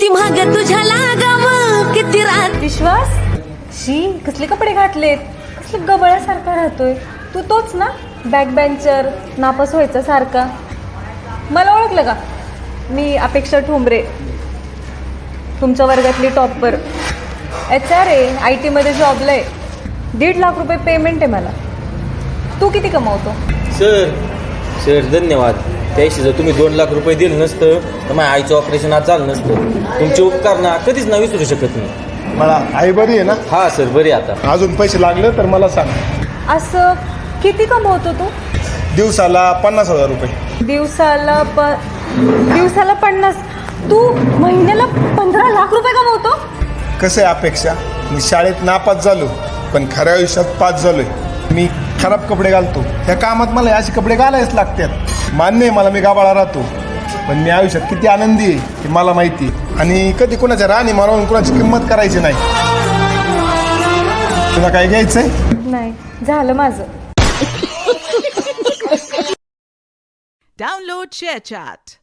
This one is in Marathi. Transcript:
किती महाग तुझ्या लागाव किती रात. विश्वास, शी कसले कपडे घातलेत, कसले गबळ्यासारखा राहतोय. तू तोच ना बॅक बेंचर, नापास व्हायचा सारखा. मला ओळखलं का? मी अपेक्षा ठोंबरे, तुमच्या वर्गातली टॉपर. HR आहे, IT मध्ये जॉबला आहे. 1.5 लाख रुपये पेमेंट आहे मला. तू किती कमावतो? सर धन्यवाद. त्याशी जर तुम्ही 2 लाख रुपये दिलं नसतं तर माझ्या आईचं ऑपरेशन आज झालं नसतं. तुमचे उपकार ना कधीच ना विसरू शकत नाही. मला आई बरी आहे ना? हा सर, बरे आता. अजून पैसे लागले तर मला सांग. असं किती कमवतो तू? दिवसाला 50,000 रुपये. दिवसाला 50? तू महिन्याला 15 लाख रुपये कमवतो? कसं आहे अपेक्षा, मी शाळेत नापास झालो पण खऱ्या आयुष्यात पास झालोय. मी खराब कपडे घालतो, त्या कामात मला असे कपडे घालायच लागतात. मान्य आहे मला, मी गाबाळा राहतो, पण मी आयुष्यात किती आनंदी आहे हे मला माहिती. आणि कधी कोणाच्या राणी मानवून कोणाची किंमत करायची नाही. तुला काय घ्यायचंय? नाही, झालं माझं. Download ShareChat.